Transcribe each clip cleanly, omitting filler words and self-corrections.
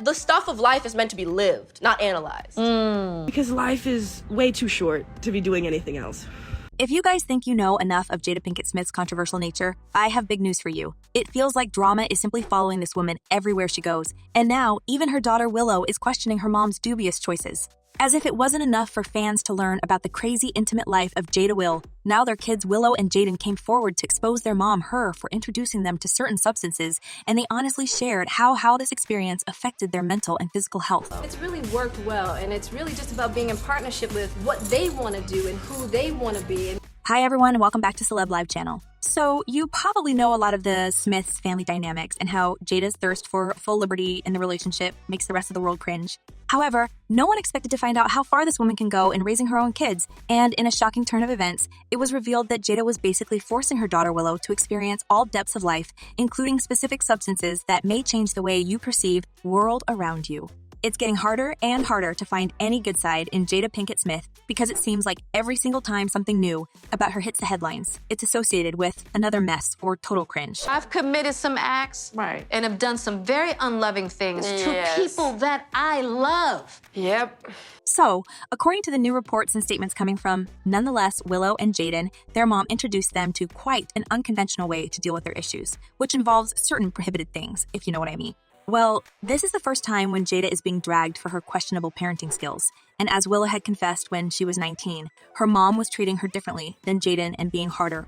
the stuff of life is meant to be lived, not analyzed. Because life is way too short to be doing anything else. If you guys think you know enough of Jada Pinkett Smith's controversial nature, I have big news for you. It feels like drama is simply following this woman everywhere she goes. And now, even her daughter Willow is questioning her mom's dubious choices. As if it wasn't enough for fans to learn about the crazy intimate life of Jada Will, now their kids Willow and Jaden came forward to expose their mom, her, for introducing them to certain substances, and they honestly shared how this experience affected their mental and physical health. It's really worked well, and it's really just about being in partnership with what they want to do and who they want to be. Hi everyone, and welcome back to Celeb Live channel. So, you probably know a lot of the Smiths family dynamics and how Jada's thirst for full liberty in the relationship makes the rest of the world cringe. However, no one expected to find out how far this woman can go in raising her own kids, and in a shocking turn of events, it was revealed that Jada was basically forcing her daughter Willow to experience all depths of life, including specific substances that may change the way you perceive world around you. It's getting harder and harder to find any good side in Jada Pinkett Smith because it seems like every single time something new about her hits the headlines, it's associated with another mess or total cringe. I've committed some acts and have done some very unloving things to people that I love. Yep. So, according to the new reports and statements coming from, nonetheless, Willow and Jaden, their mom introduced them to quite an unconventional way to deal with their issues, which involves certain prohibited things, if you know what I mean. Well, this is the first time when Jada is being dragged for her questionable parenting skills. And as Willow had confessed when she was 19, her mom was treating her differently than Jaden and being harder,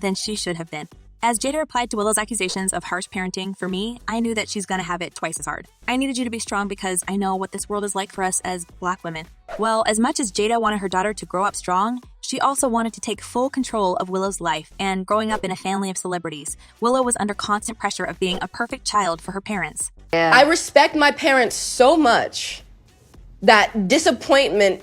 than she should have been. As Jada replied to Willow's accusations of harsh parenting, for me, I knew that she's gonna have it twice as hard. I needed you to be strong because I know what this world is like for us as Black women. Well, as much as Jada wanted her daughter to grow up strong, she also wanted to take full control of Willow's life, and growing up in a family of celebrities, Willow was under constant pressure of being a perfect child for her parents. Yeah. I respect my parents so much that disappointment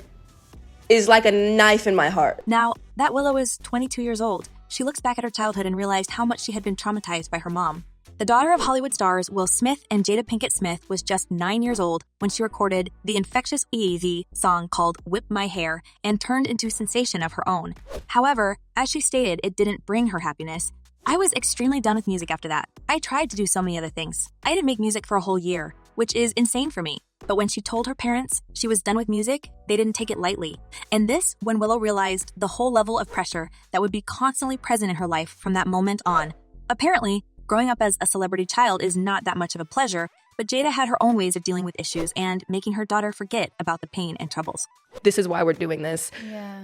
is like a knife in my heart. Now, that Willow is 22 years old. She looks back at her childhood and realized how much she had been traumatized by her mom. The daughter of Hollywood stars Will Smith and Jada Pinkett Smith was just 9 years old when she recorded the infectious Easy song called Whip My Hair and turned into a sensation of her own. However, as she stated, it didn't bring her happiness. I was extremely done with music after that. I tried to do so many other things. I didn't make music for a whole year, which is insane for me. But when she told her parents she was done with music, they didn't take it lightly. And this when Willow realized the whole level of pressure that would be constantly present in her life from that moment on. Apparently, growing up as a celebrity child is not that much of a pleasure, but Jada had her own ways of dealing with issues and making her daughter forget about the pain and troubles. This is why we're doing this.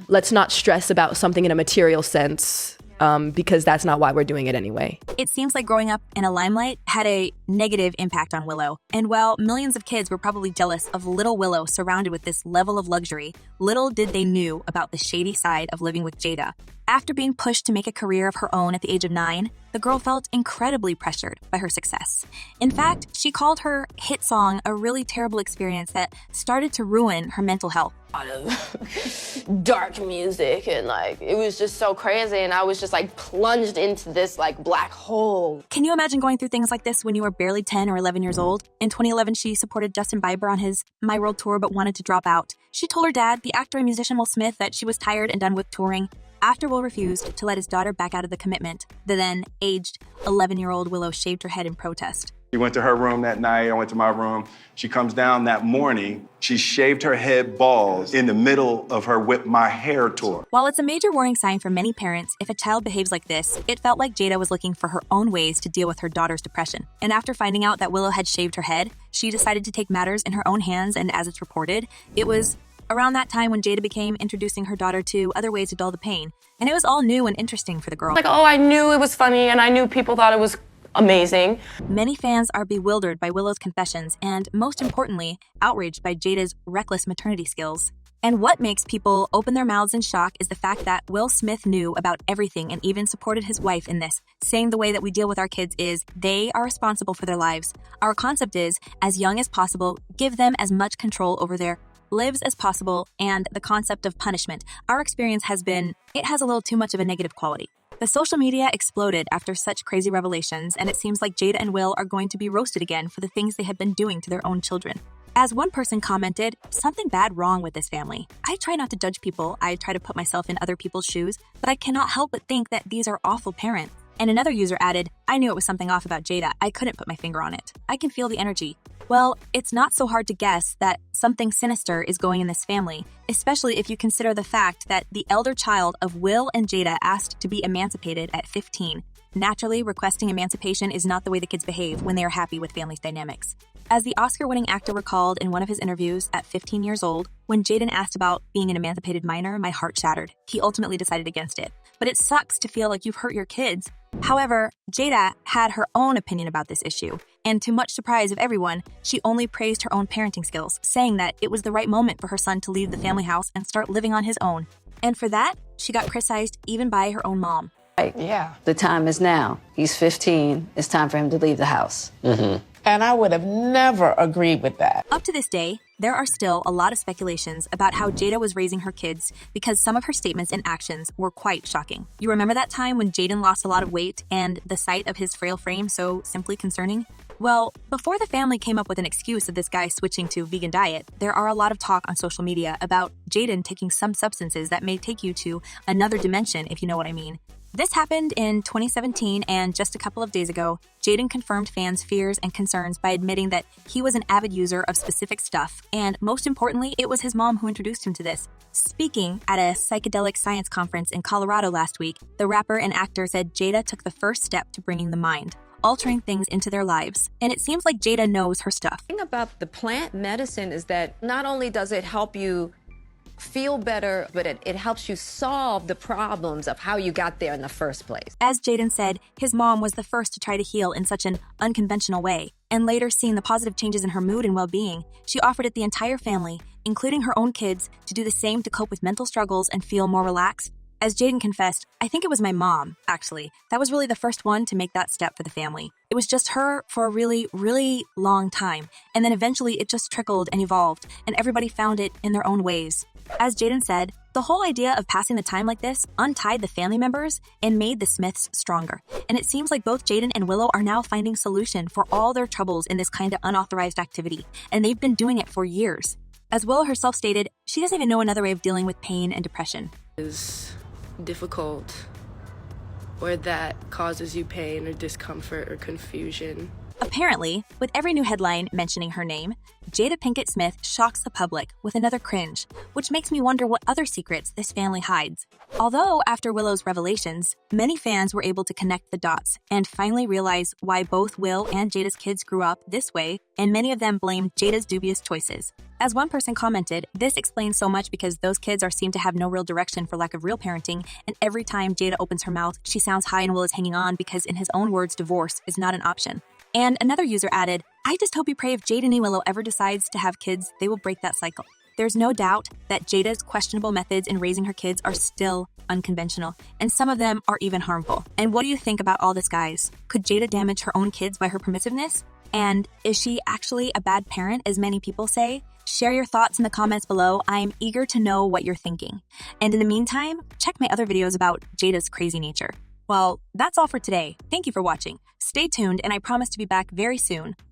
Let's not stress about something in a material sense. Because that's not why we're doing it anyway. It seems like growing up in a limelight had a negative impact on Willow. And while millions of kids were probably jealous of little Willow surrounded with this level of luxury, little did they knew about the shady side of living with Jada. After being pushed to make a career of her own at the age of 9, the girl felt incredibly pressured by her success. In fact, she called her hit song a really terrible experience that started to ruin her mental health. A lot of dark music and it was just so crazy, and I was just plunged into this black hole. Can you imagine going through things like this when you were barely 10 or 11 years old? In 2011, she supported Justin Bieber on his My World Tour but wanted to drop out. She told her dad, the actor and musician Will Smith, that she was tired and done with touring. After Will refused to let his daughter back out of the commitment, the then aged 11-year-old Willow shaved her head in protest. She went to her room that night, I went to my room. She comes down that morning, she shaved her head bald in the middle of her Whip My Hair tour. While it's a major warning sign for many parents, if a child behaves like this, it felt like Jada was looking for her own ways to deal with her daughter's depression. And after finding out that Willow had shaved her head, she decided to take matters in her own hands, and as it's reported, it was around that time when Jada began introducing her daughter to other ways to dull the pain. And it was all new and interesting for the girl. I knew it was funny, and I knew people thought it was amazing. Many fans are bewildered by Willow's confessions and, most importantly, outraged by Jada's reckless maternity skills. And what makes people open their mouths in shock is the fact that Will Smith knew about everything and even supported his wife in this, saying the way that we deal with our kids is they are responsible for their lives. Our concept is, as young as possible, give them as much control over their lives as possible, and the concept of punishment. Our experience has been, it has a little too much of a negative quality. The social media exploded after such crazy revelations, and it seems like Jada and Will are going to be roasted again for the things they have been doing to their own children. As one person commented, something bad wrong with this family. I try not to judge people, I try to put myself in other people's shoes, but I cannot help but think that these are awful parents. And another user added, I knew it was something off about Jada. I couldn't put my finger on it. I can feel the energy. Well, it's not so hard to guess that something sinister is going in this family, especially if you consider the fact that the elder child of Will and Jada asked to be emancipated at 15. Naturally, requesting emancipation is not the way the kids behave when they are happy with family dynamics. As the Oscar-winning actor recalled in one of his interviews at 15 years old, when Jaden asked about being an emancipated minor, my heart shattered. He ultimately decided against it. But it sucks to feel like you've hurt your kids. However, Jada had her own opinion about this issue, and to much surprise of everyone, she only praised her own parenting skills, saying that it was the right moment for her son to leave the family house and start living on his own. And for that, she got criticized even by her own mom. Yeah. The time is now. He's 15. It's time for him to leave the house. And I would have never agreed with that. Up to this day, there are still a lot of speculations about how Jada was raising her kids because some of her statements and actions were quite shocking. You remember that time when Jaden lost a lot of weight and the sight of his frail frame so simply concerning? Well, before the family came up with an excuse of this guy switching to vegan diet, there are a lot of talk on social media about Jaden taking some substances that may take you to another dimension, if you know what I mean. This happened in 2017, and just a couple of days ago, Jaden confirmed fans' fears and concerns by admitting that he was an avid user of specific stuff, and most importantly, it was his mom who introduced him to this. Speaking at a psychedelic science conference in Colorado last week, the rapper and actor said Jada took the first step to bringing the mind, altering things into their lives, and it seems like Jada knows her stuff. The thing about the plant medicine is that not only does it help you feel better, but it helps you solve the problems of how you got there in the first place. As Jaden said, his mom was the first to try to heal in such an unconventional way, and later seeing the positive changes in her mood and well-being, she offered it the entire family, including her own kids, to do the same to cope with mental struggles and feel more relaxed. As Jaden confessed, I think it was my mom, actually. That was really the first one to make that step for the family. It was just her for a really, really long time, and then eventually it just trickled and evolved, and everybody found it in their own ways. As Jaden said, the whole idea of passing the time like this untied the family members and made the Smiths stronger. And it seems like both Jaden and Willow are now finding solution for all their troubles in this kind of unauthorized activity, and they've been doing it for years. As Willow herself stated, she doesn't even know another way of dealing with pain and depression. Is difficult, or that causes you pain or discomfort or confusion. Apparently, with every new headline mentioning her name, Jada Pinkett Smith shocks the public with another cringe, which makes me wonder what other secrets this family hides. Although, after Willow's revelations, many fans were able to connect the dots and finally realize why both Will and Jada's kids grew up this way, and many of them blamed Jada's dubious choices. As one person commented, this explains so much because those kids are seen to have no real direction for lack of real parenting, and every time Jada opens her mouth, she sounds high and Will is hanging on because, in his own words, divorce is not an option. And another user added, I just hope you pray if Jaden and Willow ever decides to have kids, they will break that cycle. There's no doubt that Jada's questionable methods in raising her kids are still unconventional, and some of them are even harmful. And what do you think about all this, guys? Could Jada damage her own kids by her permissiveness? And is she actually a bad parent, as many people say? Share your thoughts in the comments below. I'm eager to know what you're thinking. And in the meantime, check my other videos about Jada's crazy nature. Well, that's all for today. Thank you for watching. Stay tuned, and I promise to be back very soon.